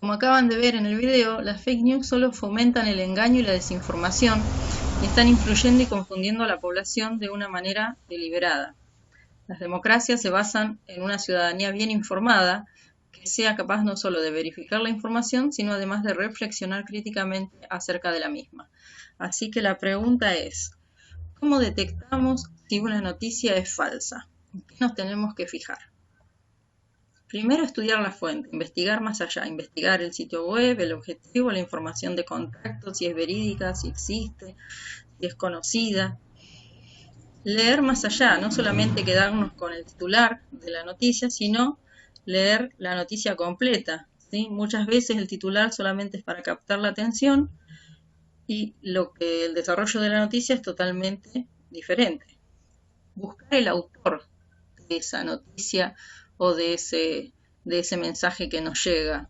Como acaban de ver en el video, las fake news solo fomentan el engaño y la desinformación y están influyendo y confundiendo a la población de una manera deliberada. Las democracias se basan en una ciudadanía bien informada que sea capaz no solo de verificar la información, sino además de reflexionar críticamente acerca de la misma. Así que la pregunta es, ¿cómo detectamos si una noticia es falsa? ¿En qué nos tenemos que fijar? Primero, estudiar la fuente, investigar más allá, investigar el sitio web, el objetivo, la información de contacto, si es verídica, si existe, si es conocida. Leer más allá, no solamente quedarnos con el titular de la noticia, sino leer la noticia completa, ¿sí? Muchas veces el titular solamente es para captar la atención y el desarrollo de la noticia es totalmente diferente. Buscar el autor de esa noticia o de ese mensaje que nos llega.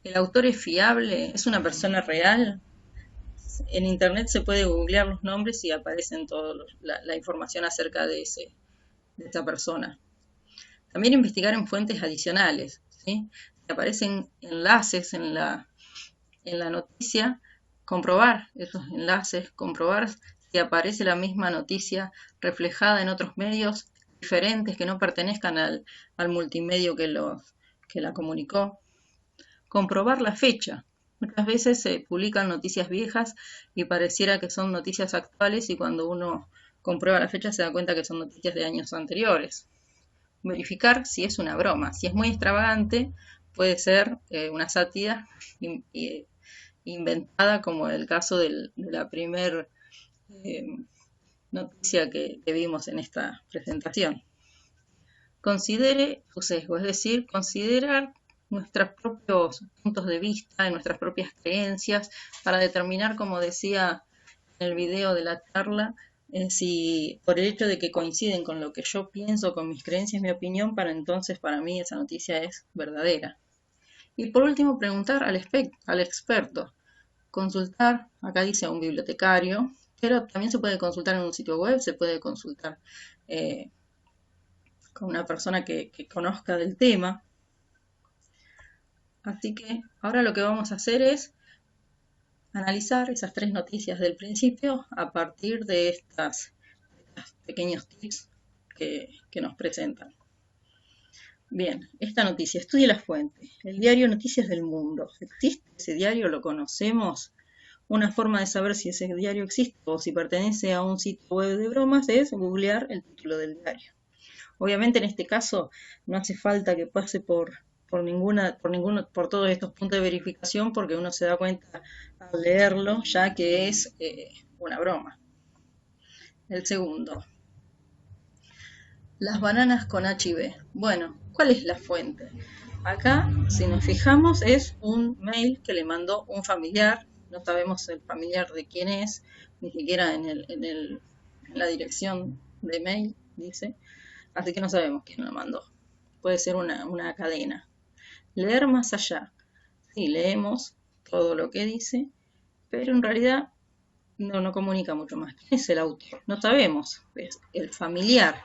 ¿El autor es fiable? ¿Es una persona real? En internet se puede googlear los nombres y aparecen toda la información acerca de esa persona. También investigar en fuentes adicionales, ¿sí? Si aparecen enlaces en la noticia, comprobar esos enlaces, comprobar si aparece la misma noticia reflejada en otros medios diferentes que no pertenezcan al multimedio que la comunicó. Comprobar la fecha. Muchas veces se publican noticias viejas y pareciera que son noticias actuales y cuando uno comprueba la fecha se da cuenta que son noticias de años anteriores. Verificar si es una broma. Si es muy extravagante, puede ser una sátira inventada, como el caso de la primer noticia que vimos en esta presentación. Considere su sesgo, es decir, considerar nuestros propios puntos de vista, nuestras propias creencias, para determinar, como decía en el video de la charla, si por el hecho de que coinciden con lo que yo pienso, con mis creencias, mi opinión, entonces para mí esa noticia es verdadera. Y por último, preguntar al experto. Consultar, acá dice a un bibliotecario, pero también se puede consultar en un sitio web, se puede consultar con una persona que conozca del tema. Así que ahora lo que vamos a hacer es analizar esas 3 noticias del principio a partir de estos pequeños tips que nos presentan. Bien, esta noticia, estudie la fuente. El diario Noticias del Mundo. ¿Existe ese diario? ¿Lo conocemos? Una forma de saber si ese diario existe o si pertenece a un sitio web de bromas es googlear el título del diario. Obviamente en este caso no hace falta que pase por todos estos puntos de verificación porque uno se da cuenta al leerlo ya que es una broma. El segundo, las bananas con HIV. Bueno, ¿cuál es la fuente? Acá, si nos fijamos, es un mail que le mandó un familiar. No sabemos el familiar de quién es, ni siquiera en la dirección de mail, dice. Así que no sabemos quién lo mandó. Puede ser una cadena. Leer más allá. Sí, leemos todo lo que dice, pero en realidad no comunica mucho más. ¿Quién es el autor? No sabemos. Es el familiar.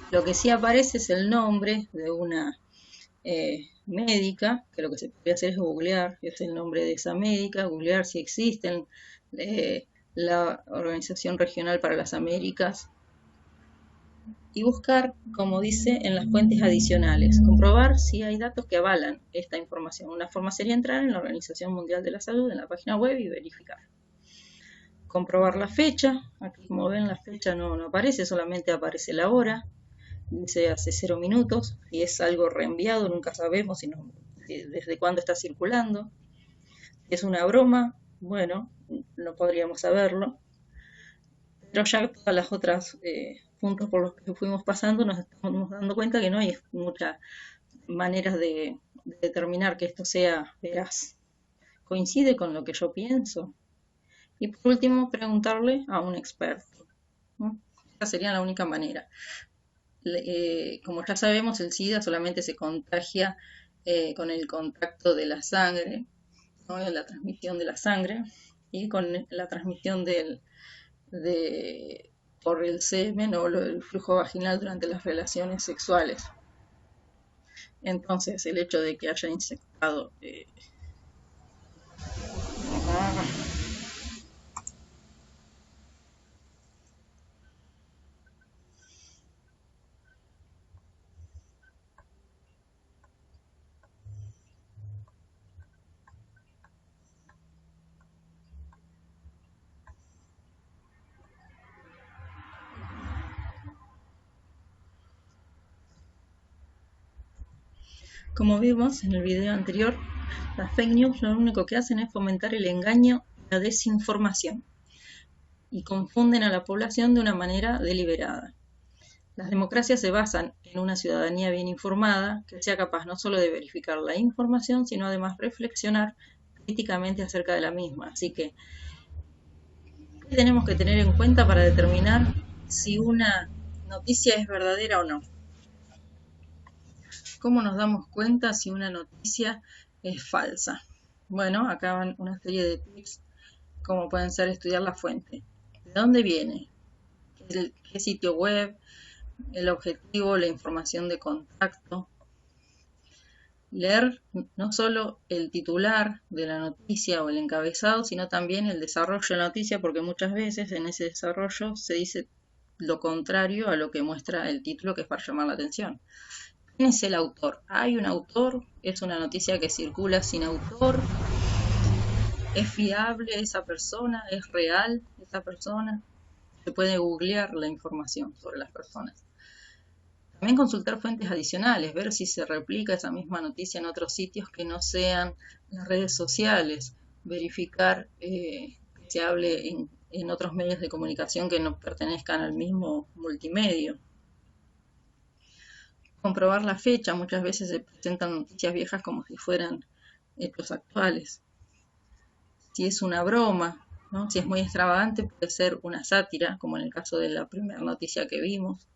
Lo que sí aparece es el nombre de una médica, que lo que se puede hacer es googlear, es el nombre de esa médica, googlear si existen la Organización Regional para las Américas y buscar, como dice, en las fuentes adicionales, comprobar si hay datos que avalan esta información. Una forma sería entrar en la Organización Mundial de la Salud, en la página web y verificar. Comprobar la fecha, aquí como ven la fecha no aparece, solamente aparece la hora, dice hace 0 minutos, y es algo reenviado, nunca sabemos si desde cuándo está circulando. Si es una broma, bueno, no podríamos saberlo, pero ya todas las otras puntos por los que fuimos pasando nos estamos dando cuenta que no hay muchas maneras de determinar que esto sea veraz. ¿Coincide con lo que yo pienso? Y por último, preguntarle a un experto, ¿no? Esta sería la única manera. Como ya sabemos, el SIDA solamente se contagia con el contacto de la sangre, ¿no? La transmisión de la sangre y con la transmisión por el semen o el flujo vaginal durante las relaciones sexuales. Entonces, el hecho de que haya verificado. Como vimos en el video anterior, las fake news lo único que hacen es fomentar el engaño y la desinformación y confunden a la población de una manera deliberada. Las democracias se basan en una ciudadanía bien informada que sea capaz no solo de verificar la información, sino además reflexionar críticamente acerca de la misma. Así que, ¿qué tenemos que tener en cuenta para determinar si una noticia es verdadera o no? ¿Cómo nos damos cuenta si una noticia es falsa? Bueno, acá van una serie de tips, como pueden ser estudiar la fuente. ¿De dónde viene? ¿Qué sitio web? El objetivo, la información de contacto. Leer no solo el titular de la noticia o el encabezado, sino también el desarrollo de la noticia, porque muchas veces en ese desarrollo se dice lo contrario a lo que muestra el título, que es para llamar la atención. ¿Quién es el autor? ¿Hay un autor? ¿Es una noticia que circula sin autor? ¿Es fiable esa persona? ¿Es real esa persona? Se puede googlear la información sobre las personas. También consultar fuentes adicionales, ver si se replica esa misma noticia en otros sitios que no sean las redes sociales, verificar que se hable en otros medios de comunicación que no pertenezcan al mismo multimedio. Comprobar la fecha, muchas veces se presentan noticias viejas como si fueran hechos actuales. Si es una broma, ¿no? Si es muy extravagante, puede ser una sátira, como en el caso de la primera noticia que vimos.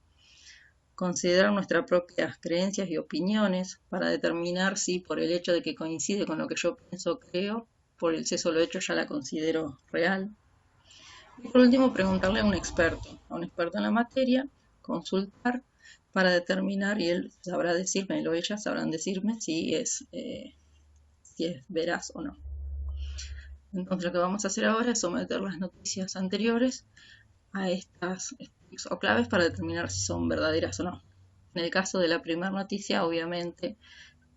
Considerar nuestras propias creencias y opiniones para determinar si por el hecho de que coincide con lo que yo pienso o creo, por el solo hecho ya la considero real. Y por último, preguntarle a un experto en la materia, consultar para determinar, y él sabrá decirme, o ellas sabrán decirme si es veraz o no. Entonces lo que vamos a hacer ahora es someter las noticias anteriores a estas tips o claves para determinar si son verdaderas o no. En el caso de la primera noticia, obviamente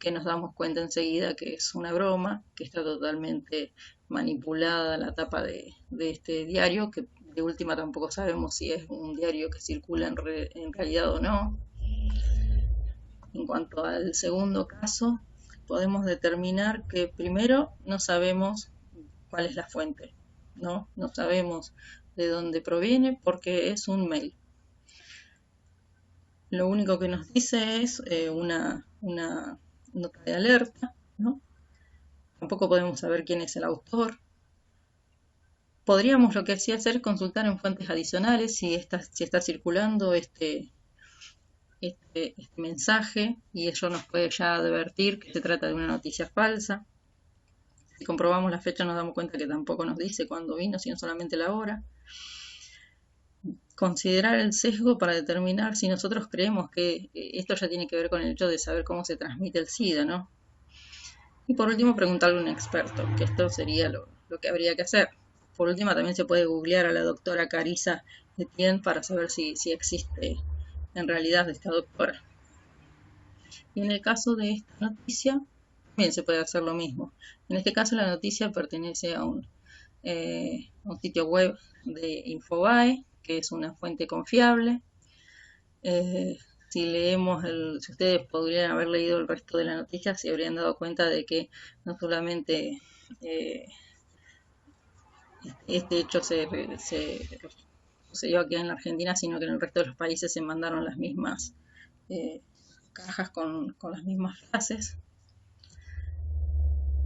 que nos damos cuenta enseguida que es una broma, que está totalmente manipulada la tapa de este diario, que de última tampoco sabemos si es un diario que circula en realidad o no. En cuanto al segundo caso, podemos determinar que primero no sabemos cuál es la fuente, no sabemos de dónde proviene porque es un mail. Lo único que nos dice es una nota de alerta, ¿no? Tampoco podemos saber quién es el autor. Podríamos lo que sí hacer es consultar en fuentes adicionales si está circulando este mensaje y eso nos puede ya advertir que se trata de una noticia falsa. Si comprobamos la fecha nos damos cuenta que tampoco nos dice cuándo vino, sino solamente la hora. Considerar el sesgo para determinar si nosotros creemos que esto ya tiene que ver con el hecho de saber cómo se transmite el SIDA, ¿no? Y por último, preguntarle a un experto, que esto sería lo que habría que hacer. Por último, también se puede googlear a la doctora Carissa Etienne para saber si existe en realidad esta doctora. Y en el caso de esta noticia, también se puede hacer lo mismo. En este caso, la noticia pertenece a un sitio web de Infobae, que es una fuente confiable. Si leemos, si ustedes podrían haber leído el resto de la noticia, se habrían dado cuenta de que no solamente este hecho se sucedió aquí en la Argentina, sino que en el resto de los países se mandaron las mismas cajas con las mismas frases.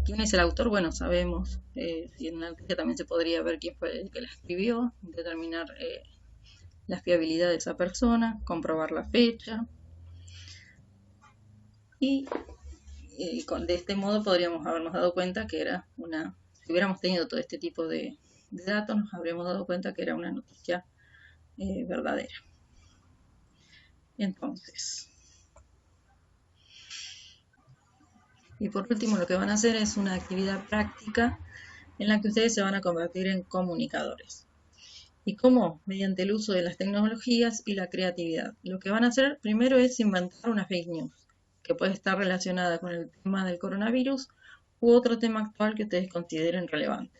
¿Quién es el autor? Bueno, sabemos. Y en la noticia también se podría ver quién fue el que la escribió, determinar la fiabilidad de esa persona, comprobar la fecha. Y de este modo podríamos habernos dado cuenta que era si hubiéramos tenido todo este tipo de datos, nos habríamos dado cuenta que era una noticia verdadera. Entonces, Y por último, lo que van a hacer es una actividad práctica en la que ustedes se van a convertir en comunicadores. ¿Y cómo? Mediante el uso de las tecnologías y la creatividad. Lo que van a hacer primero es inventar una fake news, que puede estar relacionada con el tema del coronavirus u otro tema actual que ustedes consideren relevante.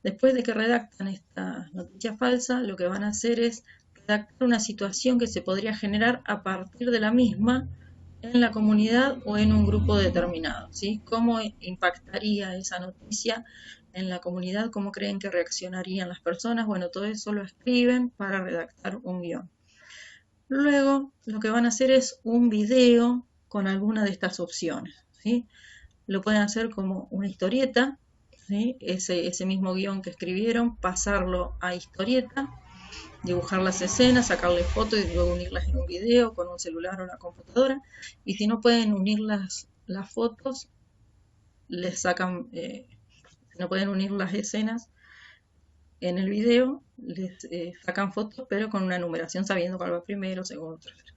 Después de que redactan esta noticia falsa, lo que van a hacer es redactar una situación que se podría generar a partir de la misma en la comunidad o en un grupo determinado, ¿sí? ¿Cómo impactaría esa noticia en la comunidad? ¿Cómo creen que reaccionarían las personas? Bueno, todo eso lo escriben para redactar un guión. Luego, lo que van a hacer es un video con alguna de estas opciones, ¿sí? Lo pueden hacer como una historieta, ¿sí? Ese mismo guión que escribieron, pasarlo a historieta, dibujar las escenas, sacarle fotos y luego unirlas en un video con un celular o una computadora. Y si no pueden unir las fotos, les sacan, si no pueden unir las escenas en el video, les sacan fotos, pero con una numeración sabiendo cuál va primero, segundo, tercero.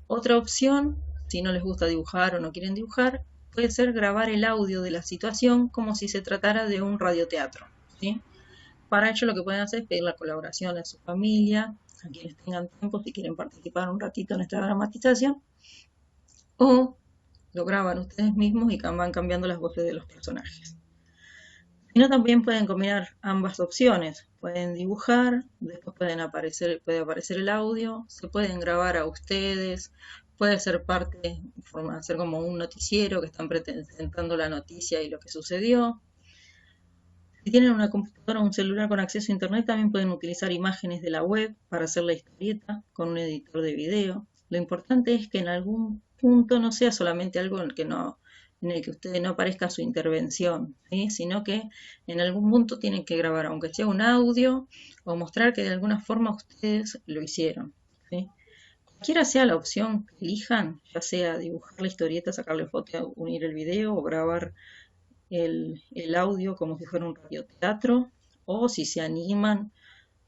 Otra opción, si no les gusta dibujar o no quieren dibujar, puede ser grabar el audio de la situación como si se tratara de un radioteatro, ¿sí? Para ello lo que pueden hacer es pedir la colaboración a su familia, a quienes tengan tiempo, si quieren participar un ratito en esta dramatización, o lo graban ustedes mismos y van cambiando las voces de los personajes. Si no, también pueden combinar ambas opciones. Pueden dibujar, después puede aparecer el audio, se pueden grabar a ustedes, puede ser parte, hacer como un noticiero que están presentando la noticia y lo que sucedió. Si tienen una computadora o un celular con acceso a internet, también pueden utilizar imágenes de la web para hacer la historieta con un editor de video. Lo importante es que en algún punto no sea solamente algo en el que ustedes no aparezca su intervención, ¿sí? Sino que en algún punto tienen que grabar, aunque sea un audio, o mostrar que de alguna forma ustedes lo hicieron, ¿sí? Cualquiera sea la opción que elijan, ya sea dibujar la historieta, sacarle foto, unir el video o grabar el audio como si fuera un radioteatro, o si se animan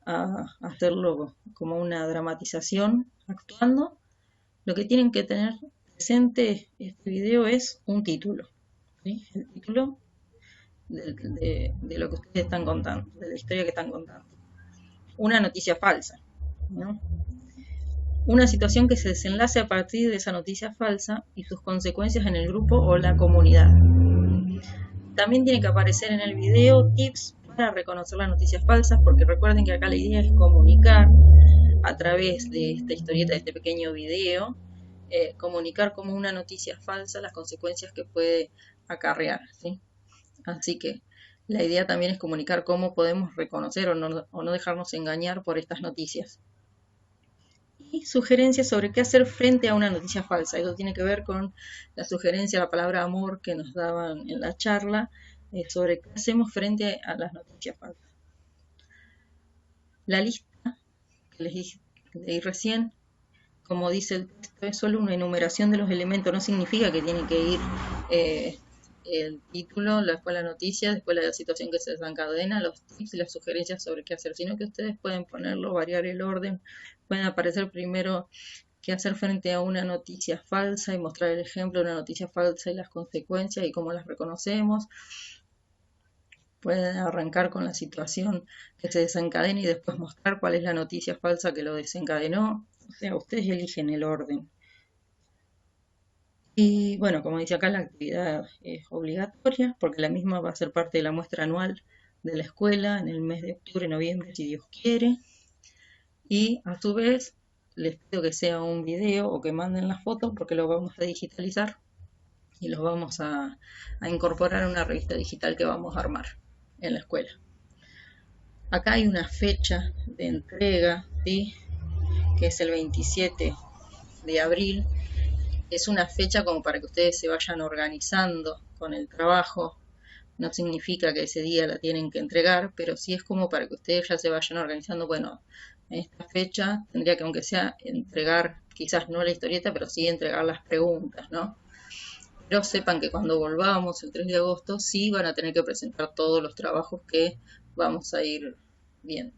a hacerlo como una dramatización actuando, lo que tienen que tener presente este video es un título, ¿sí? El título de lo que ustedes están contando, de la historia que están contando. Una noticia falsa, ¿no? Una situación que se desenlace a partir de esa noticia falsa y sus consecuencias en el grupo o la comunidad. También tiene que aparecer en el video tips para reconocer las noticias falsas, porque recuerden que acá la idea es comunicar a través de esta historieta, de este pequeño video, comunicar como una noticia falsa las consecuencias que puede acarrear, ¿sí? Así que la idea también es comunicar cómo podemos reconocer o no dejarnos engañar por estas noticias. Y sugerencias sobre qué hacer frente a una noticia falsa. Eso tiene que ver con la sugerencia, la palabra amor que nos daban en la charla, sobre qué hacemos frente a las noticias falsas. La lista que les leí recién, como dice el texto, es solo una enumeración de los elementos, no significa que tiene que ir el título, después la noticia, después la situación que se desencadena, los tips y las sugerencias sobre qué hacer, sino que ustedes pueden ponerlo, variar el orden, pueden aparecer primero qué hacer frente a una noticia falsa y mostrar el ejemplo de una noticia falsa y las consecuencias y cómo las reconocemos. Pueden arrancar con la situación que se desencadena y después mostrar cuál es la noticia falsa que lo desencadenó. O sea, ustedes eligen el orden. Y bueno, como dice acá, la actividad es obligatoria porque la misma va a ser parte de la muestra anual de la escuela en el mes de octubre, noviembre, si Dios quiere. Y a su vez, les pido que sea un video o que manden las fotos porque lo vamos a digitalizar y los vamos a incorporar a una revista digital que vamos a armar en la escuela. Acá hay una fecha de entrega, ¿sí? Que es el 27 de abril. Es una fecha como para que ustedes se vayan organizando con el trabajo. No significa que ese día la tienen que entregar, pero sí es como para que ustedes ya se vayan organizando. Bueno, en esta fecha tendría que, aunque sea, entregar, quizás no la historieta, pero sí entregar las preguntas, ¿no? Pero sepan que cuando volvamos el 3 de agosto sí van a tener que presentar todos los trabajos que vamos a ir viendo.